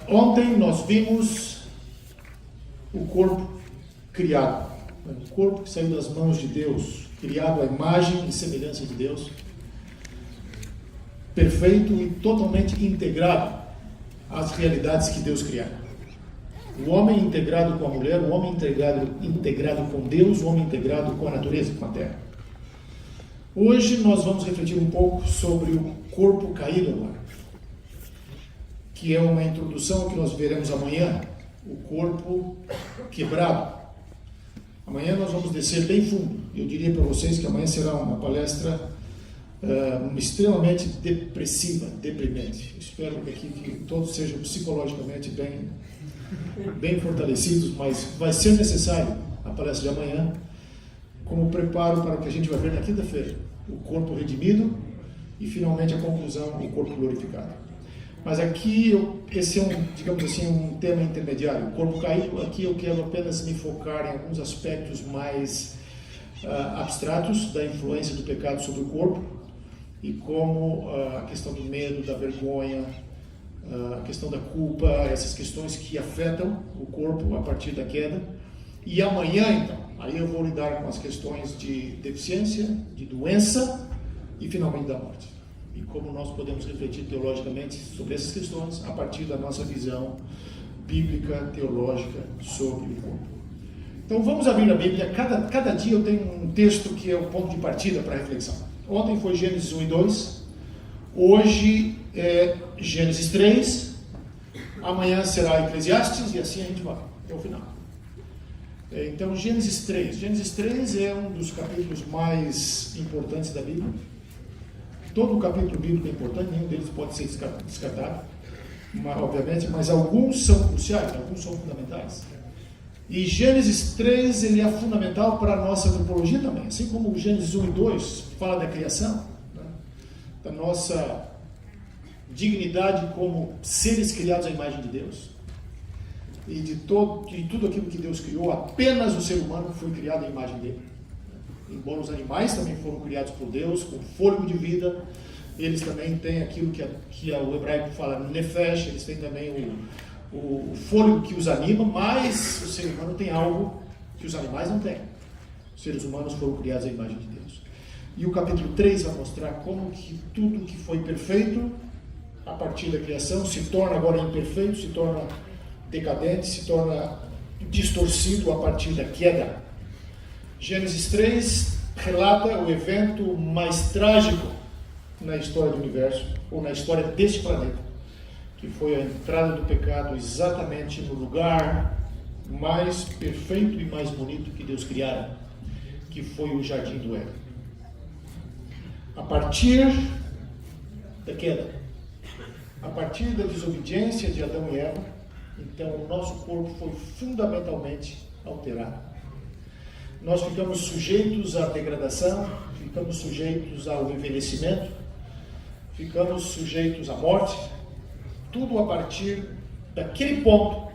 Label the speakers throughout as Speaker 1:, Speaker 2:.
Speaker 1: Ontem nós vimos o corpo criado, o corpo que saiu das mãos de Deus, criado à imagem e semelhança de Deus, perfeito e totalmente integrado às realidades que Deus criou. O homem integrado com a mulher, o homem integrado com Deus, o homem integrado com a natureza, com a terra. Hoje nós vamos refletir um pouco sobre o corpo caído agora, que é uma introdução que nós veremos amanhã, o corpo quebrado. Amanhã nós vamos descer bem fundo. Eu diria para vocês que amanhã será uma palestra extremamente depressiva, deprimente. Espero que todos sejam psicologicamente bem fortalecidos, mas vai ser necessário a palestra de amanhã como preparo para o que a gente vai ver na quinta-feira, o corpo redimido e finalmente a conclusão, o corpo glorificado. Mas aqui, esse é digamos assim, um tema intermediário, o corpo caído. Aqui eu quero apenas me focar em alguns aspectos mais abstratos da influência do pecado sobre o corpo e como a questão do medo, da vergonha, a questão da culpa, essas questões que afetam o corpo a partir da queda. E amanhã, então, aí eu vou lidar com as questões de deficiência, de doença e finalmente da morte. E como nós podemos refletir teologicamente sobre essas questões a partir da nossa visão bíblica, teológica sobre o corpo. Então vamos abrir a Bíblia. Cada dia eu tenho um texto que é o ponto de partida para a reflexão. Ontem foi Gênesis 1 e 2, hoje é Gênesis 3, amanhã será Eclesiastes e assim a gente vai até o final. Então Gênesis 3. Gênesis 3 é um dos capítulos mais importantes da Bíblia. Todo o capítulo bíblico é importante, nenhum deles pode ser descartado, obviamente, mas alguns são cruciais, alguns são fundamentais. E Gênesis 3 ele é fundamental para a nossa antropologia também, assim como o Gênesis 1 e 2 fala da criação, né? Da nossa dignidade como seres criados à imagem de Deus. E de tudo aquilo que Deus criou, apenas o ser humano foi criado à imagem dele. Embora os animais também foram criados por Deus, com fôlego de vida, eles também têm aquilo que o hebraico fala nefesh, eles têm também o fôlego que os anima, mas o ser humano tem algo que os animais não têm. Os seres humanos foram criados à imagem de Deus. E o capítulo 3 vai mostrar como que tudo que foi perfeito a partir da criação se torna agora imperfeito, se torna decadente, se torna distorcido a partir da queda. Gênesis 3 relata o evento mais trágico na história do universo, ou na história deste planeta, que foi a entrada do pecado exatamente no lugar mais perfeito e mais bonito que Deus criara, que foi o Jardim do Éden. A partir da queda, a partir da desobediência de Adão e Eva, então o nosso corpo foi fundamentalmente alterado. Nós ficamos sujeitos à degradação, ficamos sujeitos ao envelhecimento, ficamos sujeitos à morte, tudo a partir daquele ponto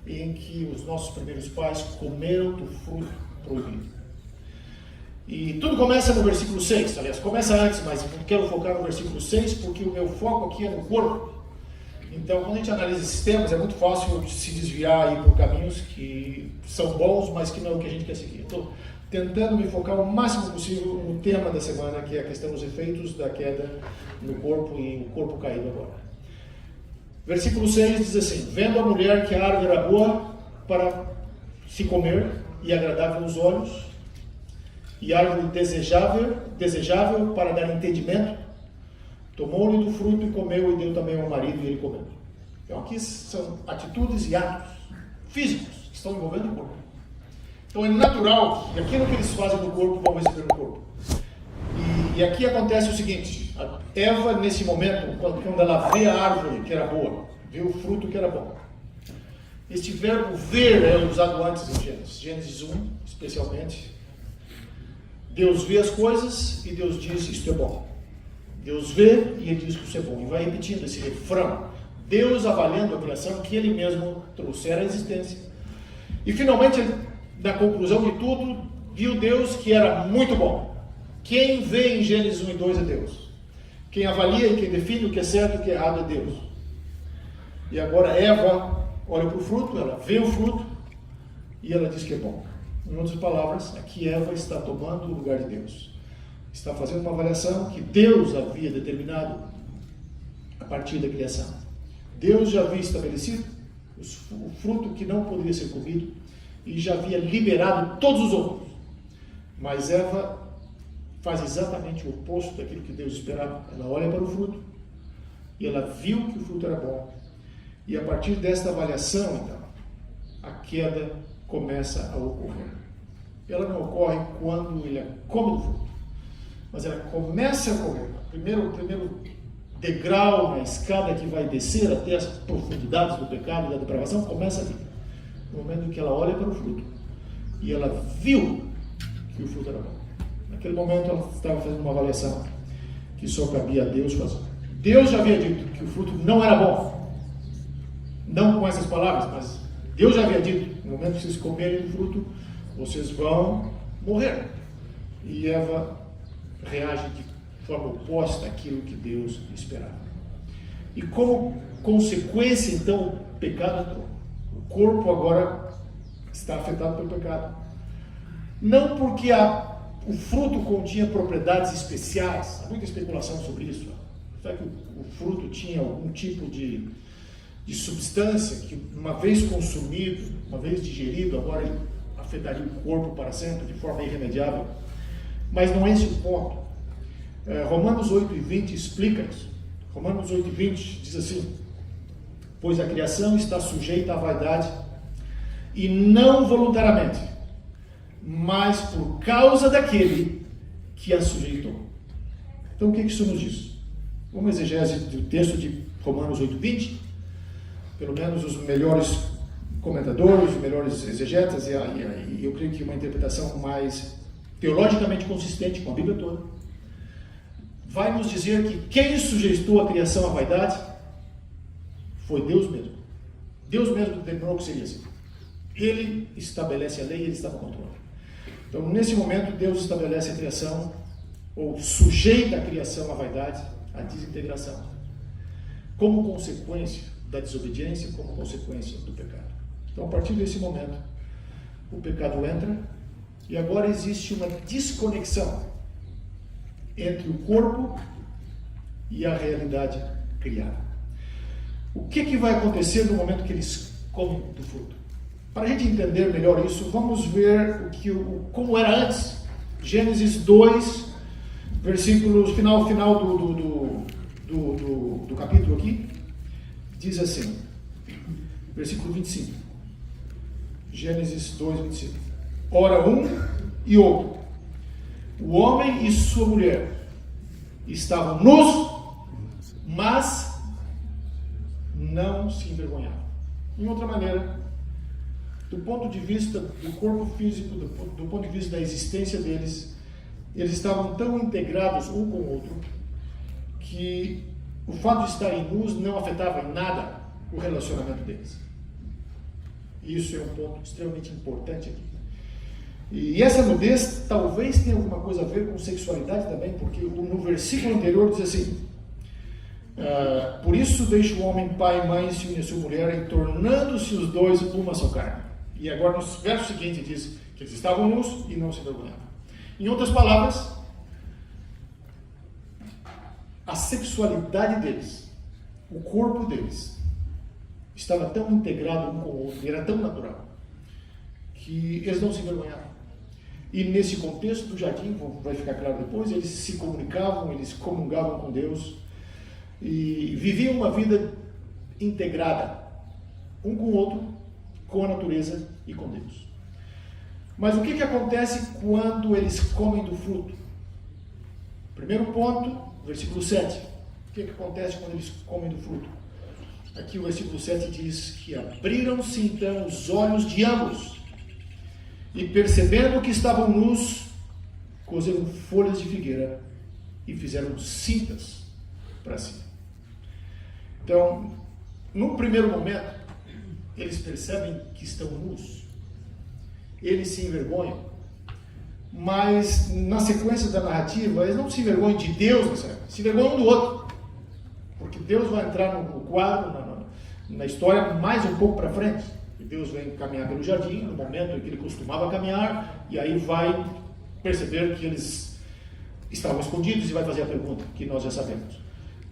Speaker 1: em que os nossos primeiros pais comeram do fruto proibido. E tudo começa no versículo 6, aliás, começa antes, mas eu quero focar no versículo 6 porque o meu foco aqui é no corpo. Então, quando a gente analisa esses temas, é muito fácil se desviar aí por caminhos que são bons, mas que não é o que a gente quer seguir. Estou tentando me focar o máximo possível no tema da semana, que é a questão dos efeitos da queda no corpo e o corpo caído agora. Versículo 6 diz assim: vendo a mulher que a árvore era boa para se comer e agradável aos olhos, e árvore desejável para dar entendimento, tomou-lhe do fruto e comeu, e deu também ao marido, e ele comeu. Então aqui são atitudes e atos físicos que estão envolvendo o corpo. Então é natural que aquilo que eles fazem no corpo vão receber no corpo. E aqui acontece o seguinte: a Eva, nesse momento, quando ela vê a árvore que era boa, vê o fruto que era bom. Este verbo ver é usado antes em Gênesis 1, especialmente. Deus vê as coisas e Deus diz: isto é bom. Deus vê e ele diz que isso é bom. E vai repetindo esse refrão. Deus avaliando a criação que ele mesmo trouxera à existência. E finalmente, na conclusão de tudo, viu Deus que era muito bom. Quem vê em Gênesis 1 e 2 é Deus. Quem avalia e quem define o que é certo e o que é errado é Deus. E agora Eva olha para o fruto, ela vê o fruto e ela diz que é bom. Em outras palavras, aqui Eva está tomando o lugar de Deus. Está fazendo uma avaliação que Deus havia determinado a partir da criação. Deus já havia estabelecido o fruto que não poderia ser comido e já havia liberado todos os outros. Mas Eva faz exatamente o oposto daquilo que Deus esperava. Ela olha para o fruto e ela viu que o fruto era bom. E a partir desta avaliação, então, a queda começa a ocorrer. Ela não ocorre quando ele come do fruto, mas ela começa a ocorrer. O primeiro degrau na escada que vai descer até as profundidades do pecado e da depravação começa ali, no momento em que ela olha para o fruto e ela viu que o fruto era bom. Naquele momento ela estava fazendo uma avaliação que só cabia a Deus fazer. Deus já havia dito que o fruto não era bom, não com essas palavras, mas Deus já havia dito: no momento que vocês comerem do fruto, vocês vão morrer. E Eva reage de forma oposta àquilo que Deus esperava. E como consequência, então, o pecado entrou. O corpo agora está afetado pelo pecado. Não porque o fruto continha propriedades especiais, há muita especulação sobre isso. Será que o fruto tinha algum tipo de substância que, uma vez consumido, uma vez digerido, agora ele afetaria o corpo para sempre, de forma irremediável? Mas não é esse o ponto. Romanos 8:20 explica isso. Romanos 8:20 diz assim: pois a criação está sujeita à vaidade, e não voluntariamente, mas por causa daquele que a sujeitou. Então o que isso nos diz? Uma exegese do texto de Romanos 8:20, pelo menos os melhores comentadores, os melhores exegetas, e eu creio que uma interpretação mais teologicamente consistente com a Bíblia toda, vai nos dizer que quem sujeitou a criação à vaidade foi Deus mesmo. Deus mesmo determinou que seria assim. Ele estabelece a lei e ele está no controle. Então, nesse momento, Deus estabelece a criação, ou sujeita a criação à vaidade, à desintegração, como consequência da desobediência, como consequência do pecado. Então, a partir desse momento, o pecado entra e agora existe uma desconexão entre o corpo e a realidade criada. O que vai acontecer no momento que eles comem do fruto? Para a gente entender melhor isso, vamos ver como era antes. Gênesis 2, versículos final do capítulo aqui, diz assim, versículo 25. Gênesis 2, 25. Ora, um e outro, o homem e sua mulher, estavam nus, mas não se envergonhavam. Em outra maneira, do ponto de vista do corpo físico, do ponto de vista da existência deles, eles estavam tão integrados um com o outro, que o fato de estarem nus não afetava em nada o relacionamento deles. E isso é um ponto extremamente importante aqui. E essa nudez talvez tenha alguma coisa a ver com sexualidade também, porque no versículo anterior diz assim: por isso deixa o homem pai e mãe e se une a sua mulher, e tornando-se os dois uma só carne. E agora no verso seguinte diz que eles estavam nus e não se envergonhavam. Em outras palavras, a sexualidade deles, o corpo deles, estava tão integrado um com o outro, era tão natural, que eles não se envergonhavam. E nesse contexto do jardim, vai ficar claro depois, eles se comunicavam, eles comungavam com Deus e viviam uma vida integrada, um com o outro, com a natureza e com Deus. Mas o que acontece quando eles comem do fruto? Primeiro ponto, versículo 7. O que acontece quando eles comem do fruto? Aqui o versículo 7 diz que abriram-se então os olhos de ambos, e percebendo que estavam nus, cozeram folhas de figueira e fizeram cintas para si. Então, no primeiro momento, eles percebem que estão nus, eles se envergonham, mas na sequência da narrativa, eles não se envergonham de Deus, se envergonham um do outro, porque Deus vai entrar no quadro, na história mais um pouco para frente. Deus vem caminhar pelo jardim, no momento em que ele costumava caminhar, e aí vai perceber que eles estavam escondidos e vai fazer a pergunta, que nós já sabemos.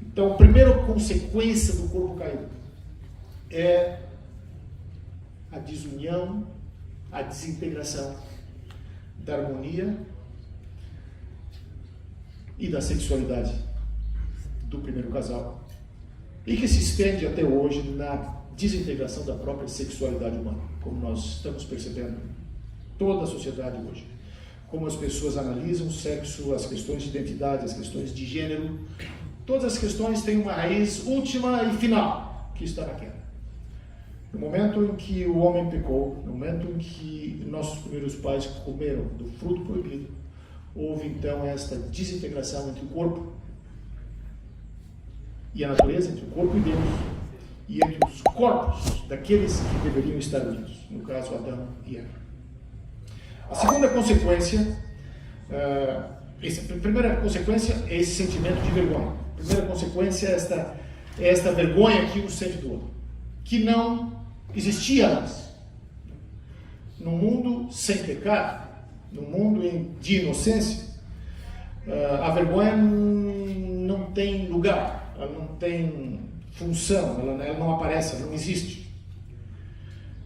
Speaker 1: Então, a primeira consequência do corpo caído é a desunião, a desintegração da harmonia e da sexualidade do primeiro casal, e que se estende até hoje na desintegração da própria sexualidade humana, como nós estamos percebendo toda a sociedade hoje. Como as pessoas analisam o sexo, as questões de identidade, as questões de gênero, todas as questões têm uma raiz última e final, que está na queda. No momento em que o homem pecou, no momento em que nossos primeiros pais comeram do fruto proibido, houve então esta desintegração entre o corpo e a natureza, entre o corpo e Deus, e entre os corpos daqueles que deveriam estar unidos, no caso Adão e Eva. A segunda consequência, a primeira consequência é esse sentimento de vergonha. A primeira consequência é esta vergonha que um sente do outro, que não existia antes. No mundo sem pecado, no mundo de inocência, a vergonha não tem lugar, ela não tem função, ela não aparece, ela não existe.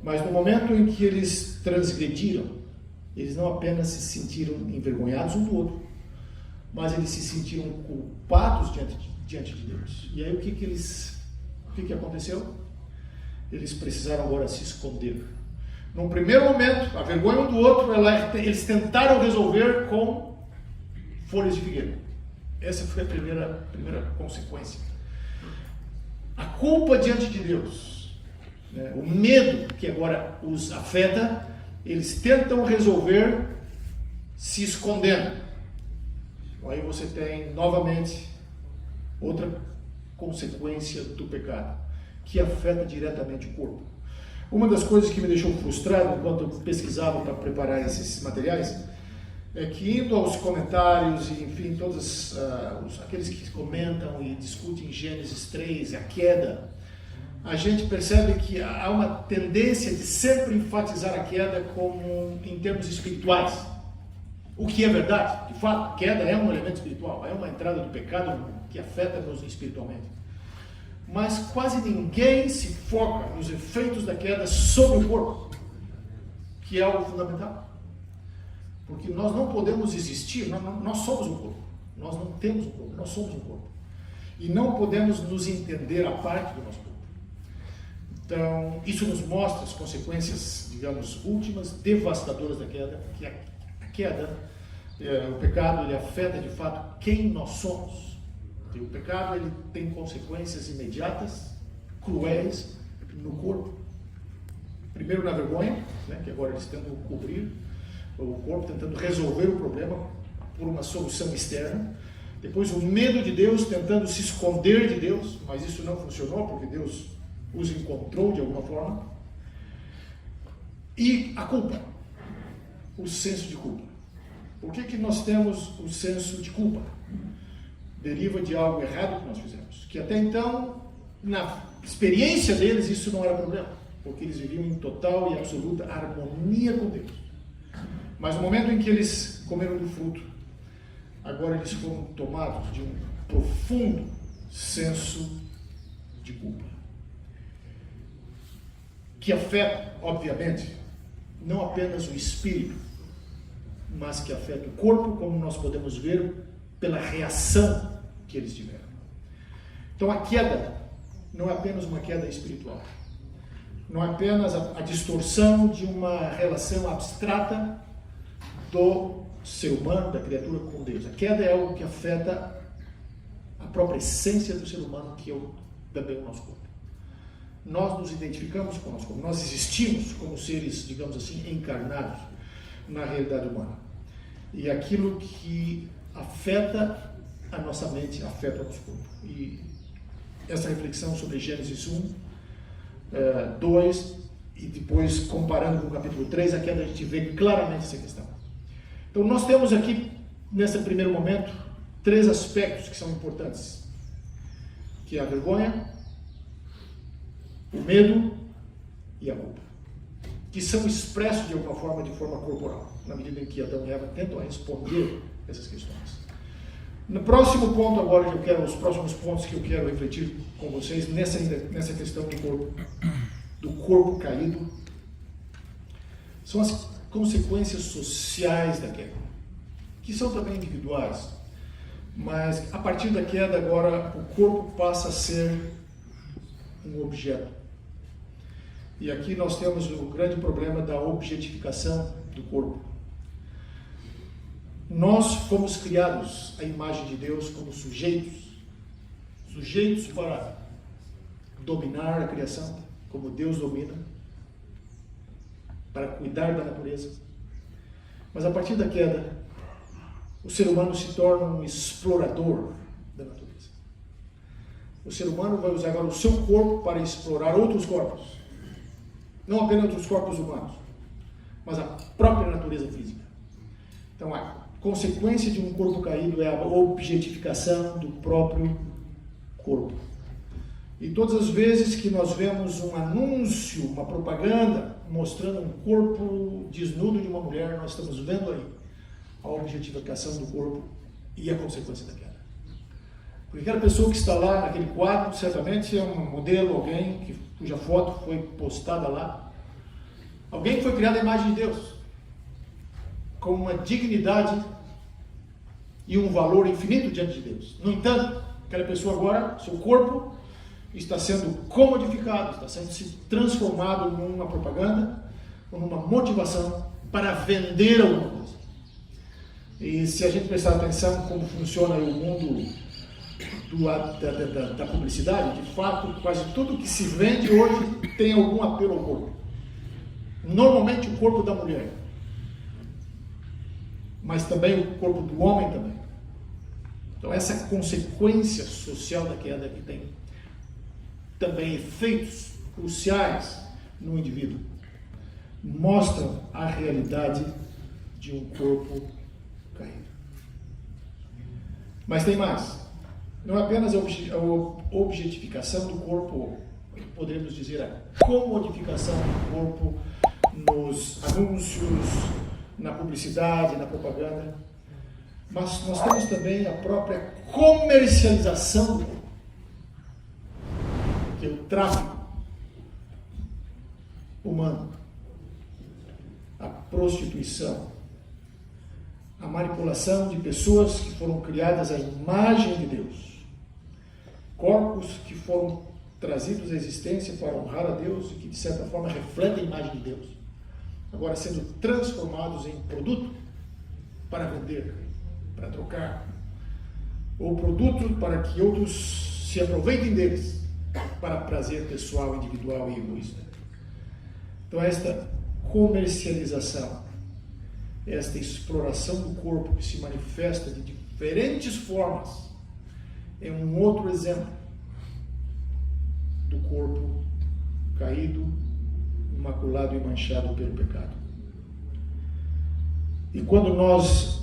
Speaker 1: Mas no momento em que eles transgrediram, eles não apenas se sentiram envergonhados um do outro, mas eles se sentiram culpados diante de Deus. E aí o que aconteceu? Eles precisaram agora se esconder. Num primeiro momento, a vergonha um do outro, eles tentaram resolver com folhas de figueira. Essa foi a primeira consequência. A culpa diante de Deus, né? O medo que agora os afeta, eles tentam resolver se escondendo. Aí você tem novamente outra consequência do pecado, que afeta diretamente o corpo. Uma das coisas que me deixou frustrado enquanto eu pesquisava para preparar esses materiais é que, indo aos comentários e, enfim, todos aqueles que comentam e discutem Gênesis 3, a queda, a gente percebe que há uma tendência de sempre enfatizar a queda como em termos espirituais. O que é verdade, de fato, a queda é um elemento espiritual, é uma entrada do pecado que afeta-nos espiritualmente. Mas quase ninguém se foca nos efeitos da queda sobre o corpo, que é o fundamental. Porque nós não podemos existir, nós somos um corpo, nós não temos um corpo, nós somos um corpo. E não podemos nos entender a parte do nosso corpo. Então, isso nos mostra as consequências, digamos, últimas, devastadoras da queda, que a queda, o pecado, ele afeta de fato quem nós somos. E o pecado, ele tem consequências imediatas, cruéis, no corpo. Primeiro na vergonha, né, que agora eles tentam cobrir o corpo, tentando resolver o problema por uma solução externa. Depois o medo de Deus, tentando se esconder de Deus, mas isso não funcionou, porque Deus os encontrou de alguma forma. E a culpa, o senso de culpa. Por que nós temos o senso de culpa? Deriva de algo errado que nós fizemos, que até então, na experiência deles, isso não era problema, porque eles viviam em total e absoluta harmonia com Deus. Mas no momento em que eles comeram do fruto, agora eles foram tomados de um profundo senso de culpa, que afeta, obviamente, não apenas o espírito, mas que afeta o corpo, como nós podemos ver pela reação que eles tiveram. Então a queda não é apenas uma queda espiritual, não é apenas a distorção de uma relação abstrata do ser humano, da criatura com Deus. A queda é algo que afeta a própria essência do ser humano, que é também o nosso corpo. Nós nos identificamos com o nosso corpo, nós existimos como seres, digamos assim, encarnados na realidade humana. E aquilo que afeta a nossa mente, afeta o nosso corpo. E essa reflexão sobre Gênesis 1, 2, e depois comparando com o capítulo 3, a queda a gente vê claramente essa questão. Então nós temos aqui, nesse primeiro momento, 3 aspectos que são importantes, que é a vergonha, o medo e a culpa, que são expressos de alguma forma, de forma corporal, na medida em que Adão e Eva tentam responder essas questões. No próximo ponto agora que eu quero, os próximos pontos que eu quero refletir com vocês nessa questão do corpo caído, são as consequências sociais da queda, que são também individuais, mas a partir da queda agora o corpo passa a ser um objeto. E aqui nós temos o grande problema da objetificação do corpo. Nós fomos criados à imagem de Deus como sujeitos para dominar a criação, como Deus domina, para cuidar da natureza. Mas a partir da queda, o ser humano se torna um explorador da natureza. O ser humano vai usar agora o seu corpo para explorar outros corpos. Não apenas outros corpos humanos, mas a própria natureza física. Então, a consequência de um corpo caído é a objetificação do próprio corpo. E todas as vezes que nós vemos um anúncio, uma propaganda, mostrando um corpo desnudo de uma mulher, nós estamos vendo aí a objetificação do corpo e a consequência da queda. Porque aquela pessoa que está lá naquele quadro, certamente é um modelo, alguém cuja foto foi postada lá, alguém que foi criado à imagem de Deus, com uma dignidade e um valor infinito diante de Deus. No entanto, aquela pessoa agora, seu corpo está sendo comodificado, está sendo se transformado numa propaganda, numa motivação para vender alguma coisa. E se a gente prestar atenção como funciona o mundo da publicidade, de fato, quase tudo que se vende hoje tem algum apelo ao corpo. Normalmente o corpo da mulher, mas também o corpo do homem também. Então essa consequência social da queda que tem também efeitos cruciais no indivíduo, mostram a realidade de um corpo caído. Mas tem mais. Não é apenas a objetificação do corpo, poderíamos dizer a comodificação do corpo nos anúncios, na publicidade, na propaganda, mas nós temos também a própria comercialização do corpo, que é o tráfico humano, a prostituição, a manipulação de pessoas que foram criadas à imagem de Deus, corpos que foram trazidos à existência para honrar a Deus e que de certa forma refletem a imagem de Deus, agora sendo transformados em produto para vender, para trocar, ou produto para que outros se aproveitem deles para prazer pessoal, individual e egoísta. Então esta comercialização, esta exploração do corpo que se manifesta de diferentes formas, é um outro exemplo do corpo caído, imaculado e manchado pelo pecado. E quando nós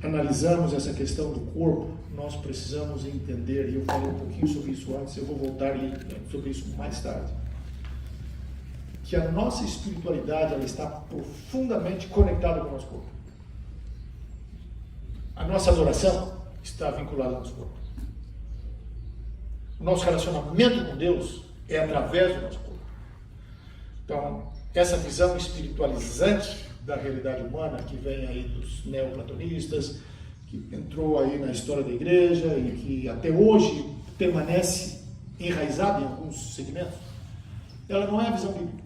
Speaker 1: analisamos essa questão do corpo, nós precisamos entender, e eu falei um pouquinho sobre isso antes, eu vou voltar sobre isso mais tarde, que a nossa espiritualidade ela está profundamente conectada com o nosso corpo. A nossa adoração está vinculada ao nosso corpo. O nosso relacionamento com Deus é através do nosso corpo. Então, essa visão espiritualizante da realidade humana que vem aí dos neoplatonistas, que entrou aí na história da igreja e que até hoje permanece enraizada em alguns segmentos, ela não é a visão bíblica.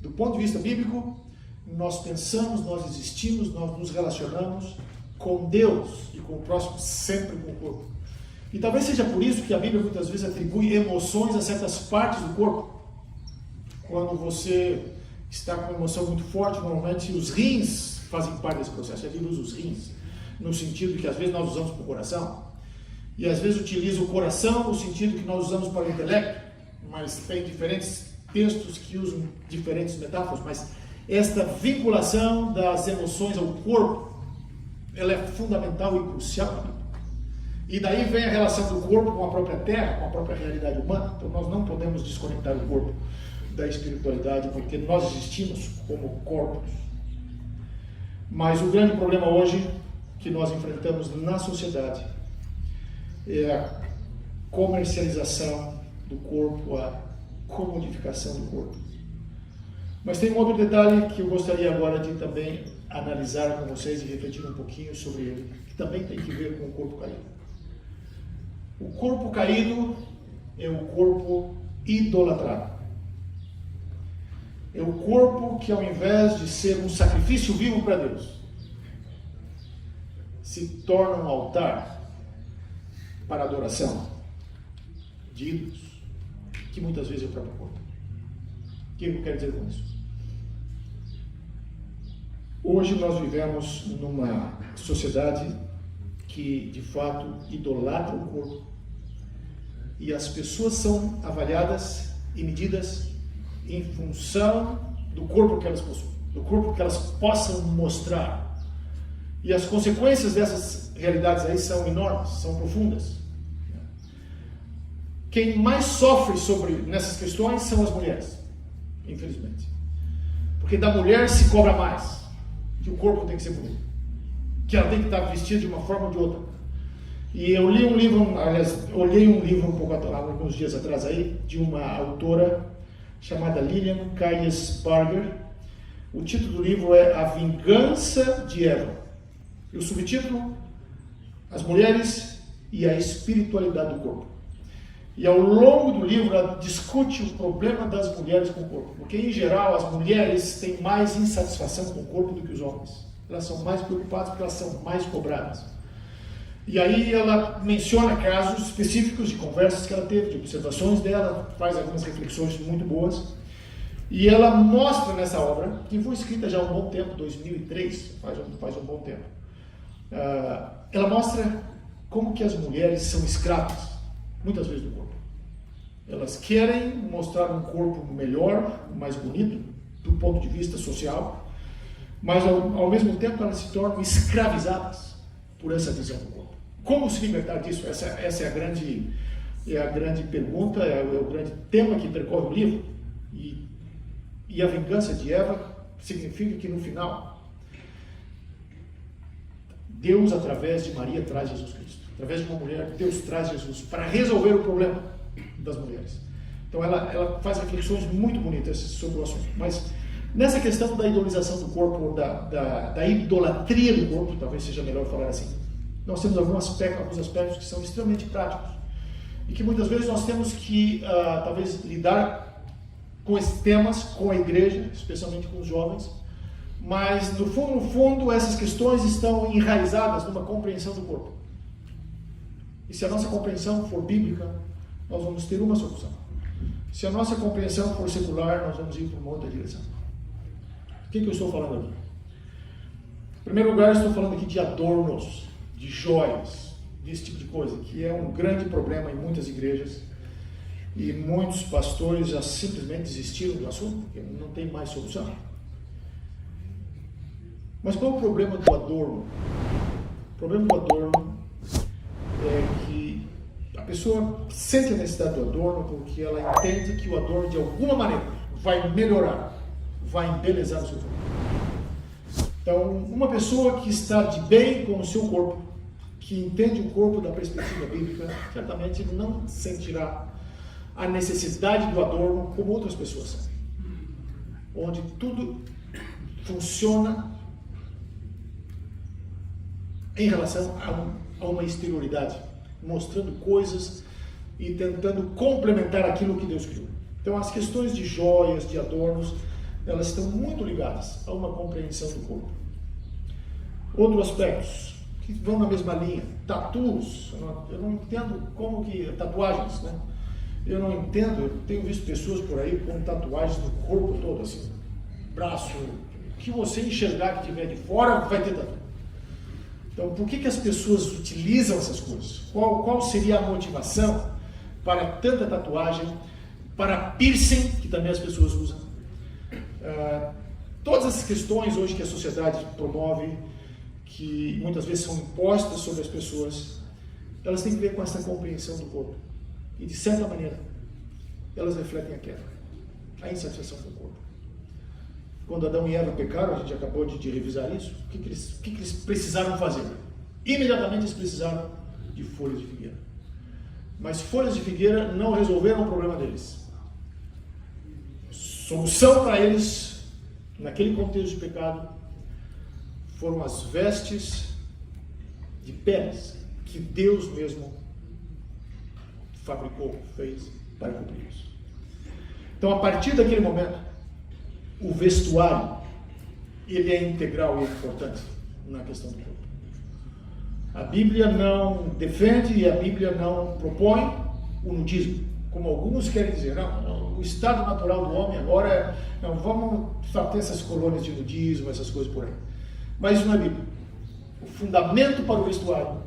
Speaker 1: Do ponto de vista bíblico, nós pensamos, nós existimos, nós nos relacionamos com Deus e com o próximo sempre com o corpo. E talvez seja por isso que a Bíblia muitas vezes atribui emoções a certas partes do corpo. Quando você está com uma emoção muito forte, normalmente os rins fazem parte desse processo. A Bíblia usa os rins, no sentido que às vezes nós usamos para o coração, e às vezes utiliza o coração no sentido que nós usamos para o intelecto, mas tem diferentes textos que usam diferentes metáforas, mas esta vinculação das emoções ao corpo, ela é fundamental e crucial. E daí vem a relação do corpo com a própria terra, com a própria realidade humana. Então nós não podemos desconectar o corpo da espiritualidade, porque nós existimos como corpos. Mas o grande problema hoje que nós enfrentamos na sociedade é a comercialização do corpo, a comodificação do corpo. Mas tem um outro detalhe que eu gostaria agora de também analisar com vocês e refletir um pouquinho sobre ele, que também tem que ver com o corpo caído. O corpo caído é o corpo idolatrado. É o corpo que, ao invés de ser um sacrifício vivo para Deus, se torna um altar para adoração de ídolos, que muitas vezes é o próprio corpo. O que eu quero dizer com isso? Hoje nós vivemos numa sociedade que, de fato, idolatra o corpo, e as pessoas são avaliadas e medidas em função do corpo que elas possuem, do corpo que elas possam mostrar. E as consequências dessas realidades aí são enormes, são profundas. Quem mais sofre nessas questões são as mulheres, infelizmente. Porque da mulher se cobra mais, que o corpo tem que ser bonito, que ela tem que estar vestida de uma forma ou de outra. E eu li um livro, aliás, olhei um livro alguns dias atrás aí, de uma autora chamada Lillian Kayes-Barger. O título do livro é A Vingança de Eva. E o subtítulo, As Mulheres e a Espiritualidade do Corpo. E ao longo do livro ela discute o problema das mulheres com o corpo. Porque, em geral, as mulheres têm mais insatisfação com o corpo do que os homens. Elas são mais preocupadas porque elas são mais cobradas. E aí ela menciona casos específicos de conversas que ela teve, de observações dela, faz algumas reflexões muito boas. E ela mostra nessa obra, que foi escrita já há um bom tempo, 2003, faz um bom tempo. Ela mostra como que as mulheres são escravas, muitas vezes, do corpo. Elas querem mostrar um corpo melhor, mais bonito, do ponto de vista social, mas ao mesmo tempo elas se tornam escravizadas por essa visão do corpo. Como se libertar disso? Essa é a grande pergunta, é o grande tema que percorre o livro. E a vingança de Eva significa que no final, Deus, através de Maria, traz Jesus Cristo. Através de uma mulher, Deus traz Jesus para resolver o problema das mulheres. Então ela faz reflexões muito bonitas sobre o assunto. Mas nessa questão da idolização do corpo, da idolatria do corpo, talvez seja melhor falar assim, nós temos alguns aspectos que são extremamente práticos e que muitas vezes nós temos que talvez lidar com esses temas com a igreja, especialmente com os jovens, mas no fundo essas questões estão enraizadas numa compreensão do corpo. E se a nossa compreensão for bíblica, nós vamos ter uma solução. Se a nossa compreensão for secular, nós vamos ir para uma outra direção. O que eu estou falando aqui? Em primeiro lugar, estou falando aqui de adornos, de joias, desse tipo de coisa, que é um grande problema em muitas igrejas, e muitos pastores já simplesmente desistiram do assunto, porque não tem mais solução. Mas qual é o problema do adorno? O problema do adorno é que a pessoa sente a necessidade do adorno porque ela entende que o adorno, de alguma maneira, vai melhorar, vai embelezar o seu corpo. Então, uma pessoa que está de bem com o seu corpo, que entende o corpo da perspectiva bíblica, certamente não sentirá a necessidade do adorno como outras pessoas sentem. Onde tudo funciona em relação a uma exterioridade, mostrando coisas e tentando complementar aquilo que Deus criou. Então, as questões de joias, de adornos, elas estão muito ligadas a uma compreensão do corpo. Outros aspectos que vão na mesma linha, tatus, eu não entendo como que, tatuagens, né? Eu não entendo, eu tenho visto pessoas por aí com tatuagens no corpo todo, assim, braço, o que você enxergar que tiver de fora vai ter tatu. Então, por que as pessoas utilizam essas coisas? Qual seria a motivação para tanta tatuagem, para piercing, que também as pessoas usam? Todas essas questões hoje que a sociedade promove, que muitas vezes são impostas sobre as pessoas, elas têm que ver com essa compreensão do corpo. E, de certa maneira, elas refletem a queda, a insatisfação com o corpo. Quando Adão e Eva pecaram, a gente acabou de revisar isso, o que eles precisaram fazer? Imediatamente eles precisaram de folhas de figueira. Mas folhas de figueira não resolveram o problema deles. Solução para eles, naquele contexto de pecado, foram as vestes de peles que Deus mesmo fabricou, fez para cumprir isso. Então, a partir daquele momento, o vestuário, ele é integral e é importante na questão do corpo. A Bíblia não defende e a Bíblia não propõe o nudismo, como alguns querem dizer. Não, o estado natural do homem agora não vamos ter essas colônias de nudismo, essas coisas por aí. Mas isso não é Bíblia. O fundamento para o vestuário,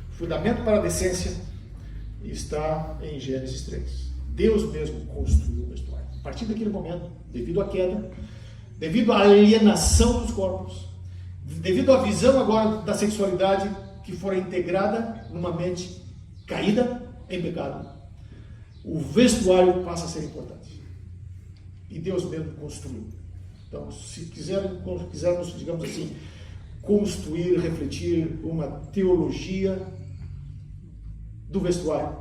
Speaker 1: o fundamento para a decência está em Gênesis 3. Deus mesmo construiu o vestuário. A partir daquele momento, devido à queda, devido à alienação dos corpos, devido à visão agora da sexualidade que fora integrada numa mente caída em pecado, o vestuário passa a ser importante. E Deus mesmo construiu. Então, se quisermos, digamos assim, construir, refletir uma teologia do vestuário,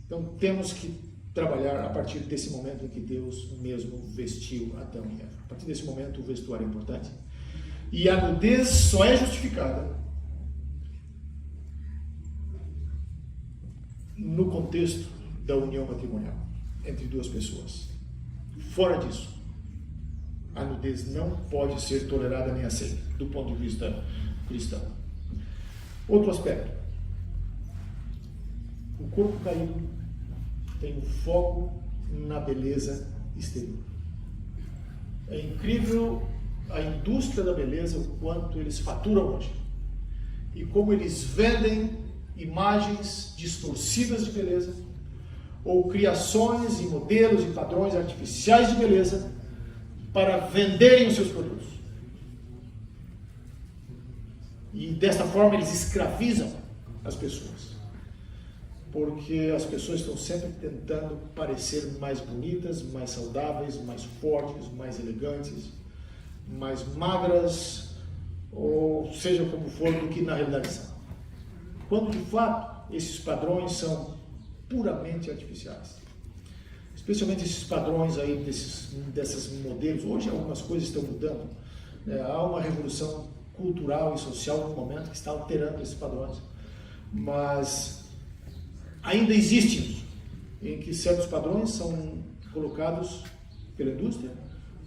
Speaker 1: então temos que trabalhar a partir desse momento em que Deus mesmo vestiu Adão e Eva. A partir desse momento, o vestuário é importante. E a nudez só é justificada no contexto da união matrimonial entre duas pessoas. Fora disso, a nudez não pode ser tolerada nem aceita do ponto de vista cristão. Outro aspecto: o corpo caído tem um foco na beleza exterior. É incrível a indústria da beleza, o quanto eles faturam hoje e como eles vendem imagens distorcidas de beleza ou criações e modelos e padrões artificiais de beleza para venderem os seus produtos. E desta forma eles escravizam as pessoas, porque as pessoas estão sempre tentando parecer mais bonitas, mais saudáveis, mais fortes, mais elegantes, mais magras, ou seja como for, do que na realidade são. Quando de fato esses padrões são puramente artificiais. Especialmente esses padrões aí desses modelos. Hoje algumas coisas estão mudando. Há uma revolução cultural e social no momento que está alterando esses padrões. Mas ainda existe isso, em que certos padrões são colocados pela indústria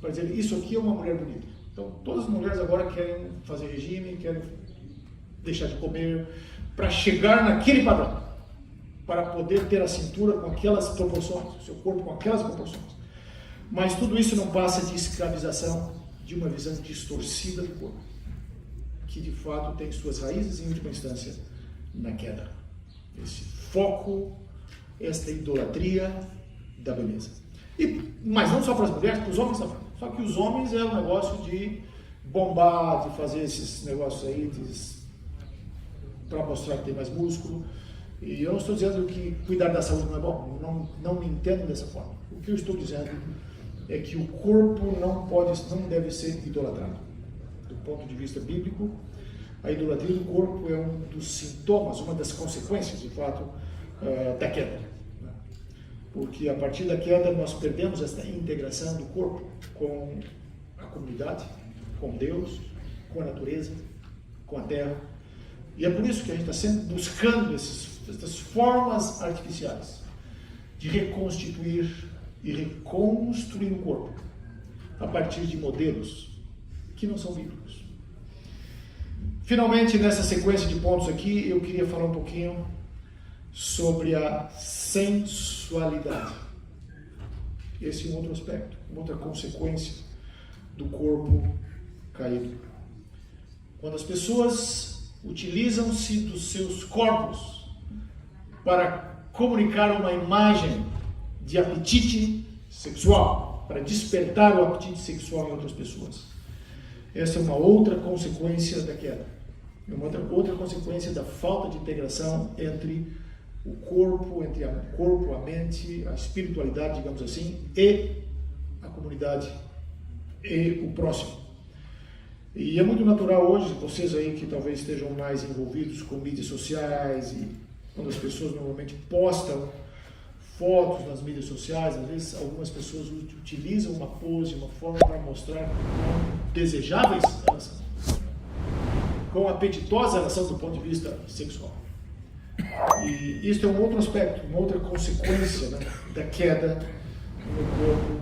Speaker 1: para dizer isso aqui é uma mulher bonita. Então todas as mulheres agora querem fazer regime, querem deixar de comer, para chegar naquele padrão, para poder ter a cintura com aquelas proporções, o seu corpo com aquelas proporções. Mas tudo isso não passa de escravização, de uma visão distorcida do corpo, que de fato tem suas raízes, em última instância, na queda. Esse foco, esta idolatria da beleza. Mas não só para as mulheres, para os homens também. Só que os homens é um negócio de bombar, de fazer esses negócios aí, para mostrar que tem mais músculo. E eu não estou dizendo que cuidar da saúde não é bom, não me entendo dessa forma. O que eu estou dizendo é que o corpo não deve ser idolatrado. Do ponto de vista bíblico, a idolatria do corpo é um dos sintomas, uma das consequências, de fato, da queda. Porque a partir da queda nós perdemos essa integração do corpo com a comunidade, com Deus, com a natureza, com a terra. E é por isso que a gente está sempre buscando essas formas artificiais de reconstituir e reconstruir o corpo a partir de modelos que não são bíblicos. Finalmente, nessa sequência de pontos aqui, eu queria falar um pouquinho sobre a sensualidade. Esse é um outro aspecto, uma outra consequência do corpo caído. Quando as pessoas utilizam-se dos seus corpos para comunicar uma imagem de apetite sexual, para despertar o apetite sexual em outras pessoas. Essa é uma outra consequência da queda. E uma outra consequência da falta de integração entre o corpo, a mente, a espiritualidade, digamos assim, e a comunidade e o próximo. E é muito natural hoje, vocês aí que talvez estejam mais envolvidos com mídias sociais, e quando as pessoas normalmente postam fotos nas mídias sociais, às vezes algumas pessoas utilizam uma pose, uma forma para mostrar quão desejáveis elas são, quão apetitosa elas são do ponto de vista sexual. E isso é um outro aspecto, uma outra consequência, né, da queda no corpo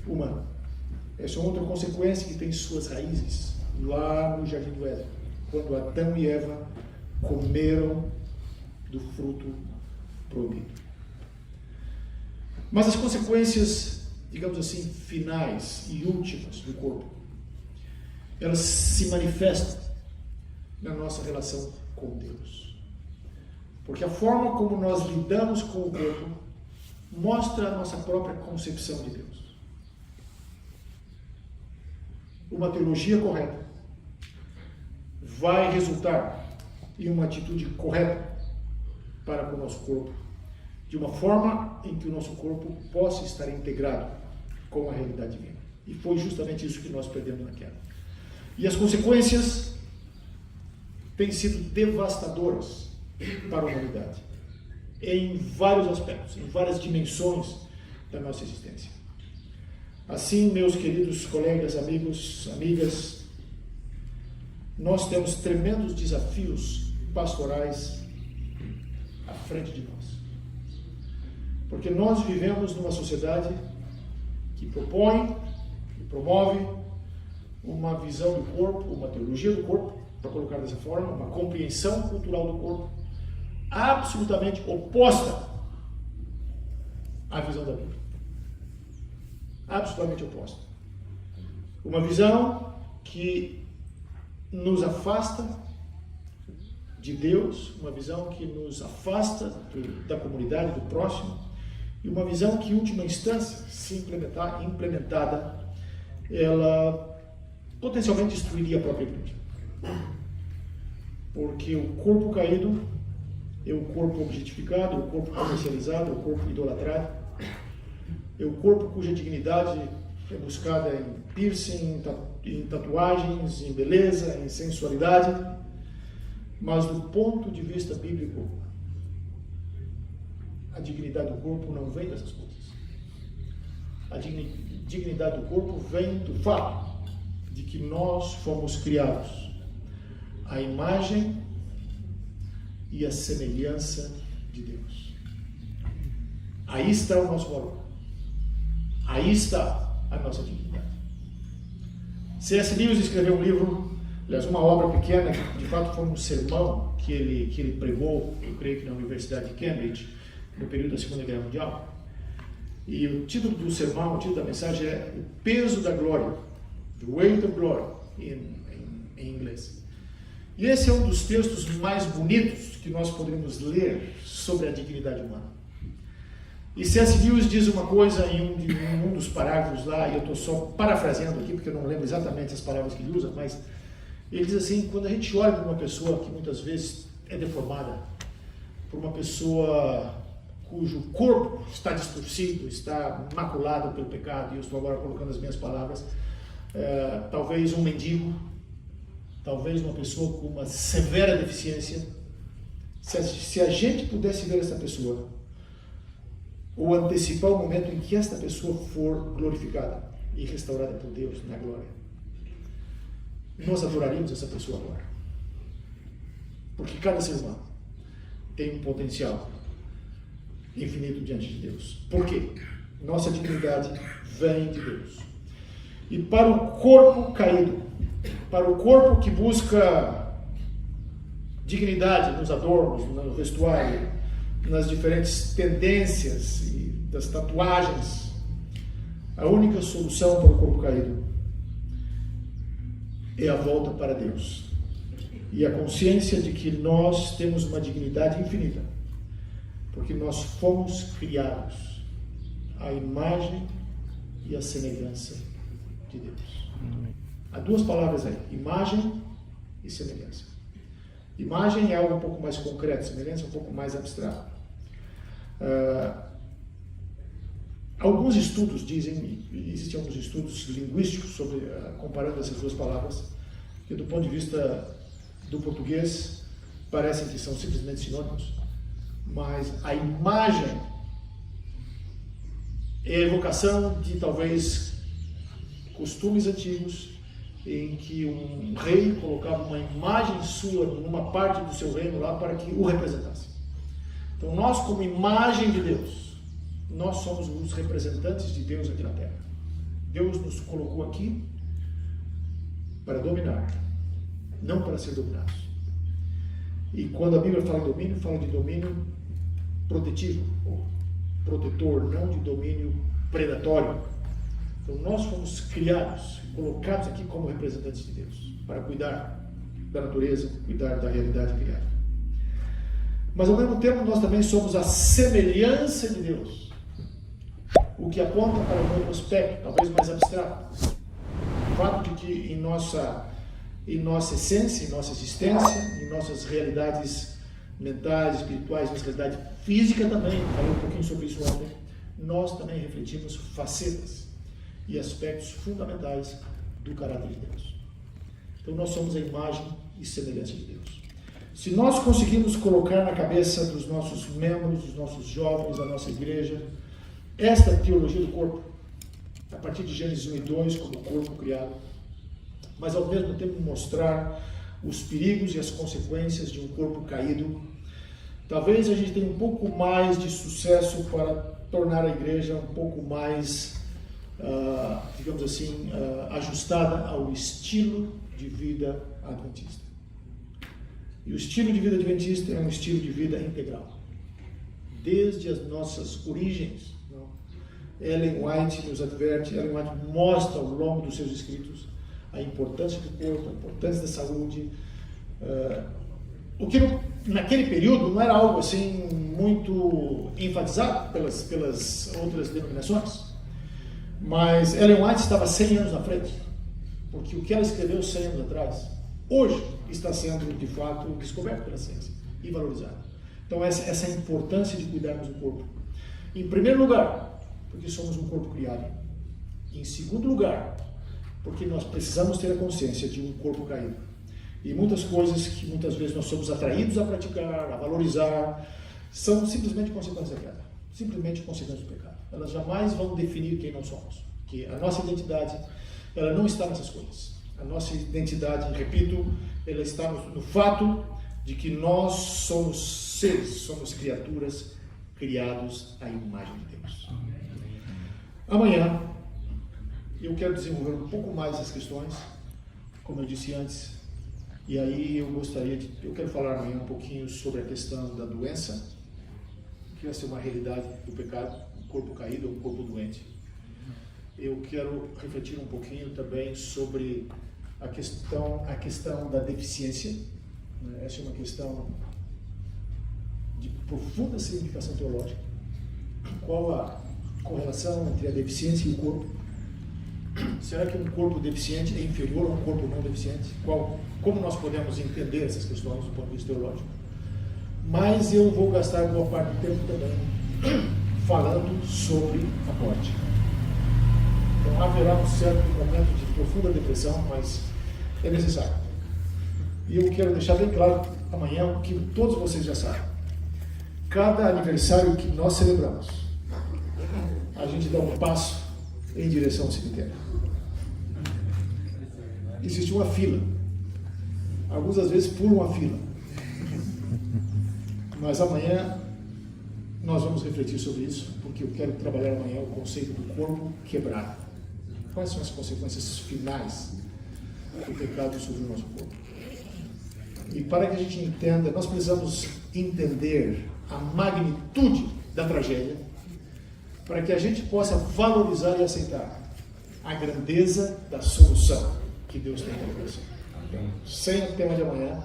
Speaker 1: humano. Essa é outra consequência que tem suas raízes lá no Jardim do Éden, quando Adão e Eva comeram do fruto proibido. Mas as consequências, digamos assim, finais e últimas do corpo, elas se manifestam na nossa relação com Deus. Porque a forma como nós lidamos com o corpo mostra a nossa própria concepção de Deus. Uma teologia correta vai resultar em uma atitude correta para com o nosso corpo, de uma forma em que o nosso corpo possa estar integrado com a realidade divina. E foi justamente isso que nós perdemos na queda. E as consequências têm sido devastadoras para a humanidade, em vários aspectos, em várias dimensões da nossa existência. Assim, meus queridos colegas, amigos, amigas, nós temos tremendos desafios pastorais à frente de nós. Porque nós vivemos numa sociedade que propõe e promove uma visão do corpo, uma teologia do corpo, para colocar dessa forma, uma compreensão cultural do corpo, absolutamente oposta à visão da Bíblia. Absolutamente oposta. Uma visão que nos afasta de Deus, uma visão que nos afasta da comunidade, do próximo, e uma visão que, em última instância, se implementada, ela potencialmente destruiria a própria igreja. Porque o corpo caído é o corpo objetificado, é o corpo comercializado, é o corpo idolatrado, é o corpo cuja dignidade é buscada em piercing, em tatuagens, em beleza, em sensualidade. Mas do ponto de vista bíblico, a dignidade do corpo não vem dessas coisas. A dignidade do corpo vem do fato de que nós fomos criados à imagem e à semelhança de Deus. Aí está o nosso valor. Aí está a nossa dignidade. C.S. Lewis escreveu um livro, aliás, uma obra pequena, que de fato foi um sermão que ele pregou, eu creio que na Universidade de Cambridge, no período da Segunda Guerra Mundial. E o título do sermão, o título da mensagem é O Peso da Glória, The Weight of Glory, em inglês. E esse é um dos textos mais bonitos que nós poderíamos ler sobre a dignidade humana. E C.S. Lewis diz uma coisa em um dos parágrafos lá, e eu estou só parafraseando aqui, porque eu não lembro exatamente as palavras que ele usa, mas ele diz assim: quando a gente olha para uma pessoa que muitas vezes é deformada, por uma pessoa cujo corpo está distorcido, está maculado pelo pecado, e eu estou agora colocando as minhas palavras, talvez um mendigo, talvez uma pessoa com uma severa deficiência, se a gente pudesse ver essa pessoa, ou antecipar o momento em que esta pessoa for glorificada e restaurada por Deus na glória, nós adoraríamos essa pessoa agora. Porque cada ser humano tem um potencial infinito diante de Deus. Por quê? Nossa dignidade vem de Deus. E para o corpo caído, para o corpo que busca dignidade nos adornos, no vestuário, nas diferentes tendências e das tatuagens, a única solução para o corpo caído é a volta para Deus e a consciência de que nós temos uma dignidade infinita, porque nós fomos criados à imagem e à semelhança de Deus. Há duas palavras aí: imagem e semelhança. Imagem é algo um pouco mais concreto, semelhança é um pouco mais abstrato. Alguns estudos dizem, e existem alguns estudos linguísticos sobre, comparando essas duas palavras, que do ponto de vista do português parecem que são simplesmente sinônimos, mas a imagem é a evocação de talvez costumes antigos em que um rei colocava uma imagem sua numa parte do seu reino lá para que o representasse. Então nós, como imagem de Deus, nós somos os representantes de Deus aqui na Terra. Deus nos colocou aqui para dominar, não para ser dominados. E quando a Bíblia fala de domínio protetivo, ou protetor, não de domínio predatório. Então nós fomos criados, colocados aqui como representantes de Deus, para cuidar da natureza, cuidar da realidade criada. Mas ao mesmo tempo nós também somos a semelhança de Deus, o que aponta para um outro aspecto, talvez mais abstrato. O fato de que em nossa essência, em nossa existência, em nossas realidades mentais, espirituais, nossa realidade física também, falei um pouquinho sobre isso ontem, nós também refletimos facetas e aspectos fundamentais do caráter de Deus. Então nós somos a imagem e semelhança de Deus. Se nós conseguirmos colocar na cabeça dos nossos membros, dos nossos jovens, da nossa igreja, esta teologia do corpo, a partir de Gênesis 1 e 2, como corpo criado, mas ao mesmo tempo mostrar os perigos e as consequências de um corpo caído, talvez a gente tenha um pouco mais de sucesso para tornar a igreja um pouco mais, digamos assim, ajustada ao estilo de vida adventista. E o estilo de vida adventista é um estilo de vida integral. Desde as nossas origens, não? Ellen White nos adverte, Ellen White mostra ao longo dos seus escritos a importância do corpo, a importância da saúde, o que naquele período não era algo assim muito enfatizado pelas outras denominações, mas Ellen White estava 100 anos na frente, porque o que ela escreveu 100 anos atrás, hoje está sendo de fato descoberto pela ciência e valorizado. Então essa é a importância de cuidarmos do corpo. Em primeiro lugar, porque somos um corpo criado. Em segundo lugar, porque nós precisamos ter a consciência de um corpo caído. E muitas coisas que muitas vezes nós somos atraídos a praticar, a valorizar, são simplesmente consequências da queda, simplesmente consequências do pecado. Elas jamais vão definir quem nós somos. Que a nossa identidade, ela não está nessas coisas. A nossa identidade, repito, ela está no fato de que nós somos seres, somos criaturas criados à imagem de Deus. Amanhã eu quero desenvolver um pouco mais essas questões, como eu disse antes, e aí eu quero falar amanhã um pouquinho sobre a questão da doença, que vai ser uma realidade do pecado, um corpo caído ou um corpo doente. Eu quero refletir um pouquinho também sobre a questão da deficiência. Essa é uma questão de profunda significação teológica. Qual a correlação entre a deficiência e o corpo? Será que um corpo deficiente é inferior a um corpo não deficiente? Como nós podemos entender essas questões do ponto de vista teológico? Mas eu vou gastar boa parte do tempo também falando sobre a morte. Então haverá um certo momento de profunda depressão, mas é necessário. E eu quero deixar bem claro amanhã o que todos vocês já sabem. Cada aniversário que nós celebramos, a gente dá um passo em direção ao cemitério. Existe uma fila. Alguns às vezes pulam a fila. Mas amanhã nós vamos refletir sobre isso, porque eu quero trabalhar amanhã o conceito do corpo quebrado. Quais são as consequências finais do pecado sobre o nosso corpo? E para que a gente entenda, nós precisamos entender a magnitude da tragédia, para que a gente possa valorizar e aceitar a grandeza da solução que Deus tem para nós. Sem o tema de amanhã,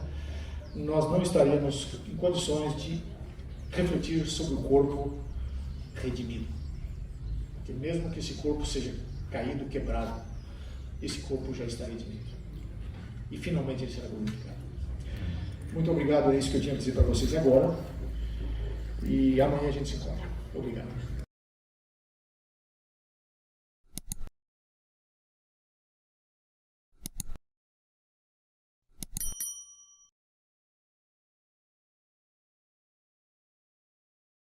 Speaker 1: nós não estaríamos em condições de refletir sobre o corpo redimido. Porque mesmo que esse corpo seja caído, quebrado, esse corpo já está redimido. E finalmente ele será glorificado. Muito obrigado, é isso que eu tinha a dizer para vocês agora. E amanhã a gente se encontra. Obrigado.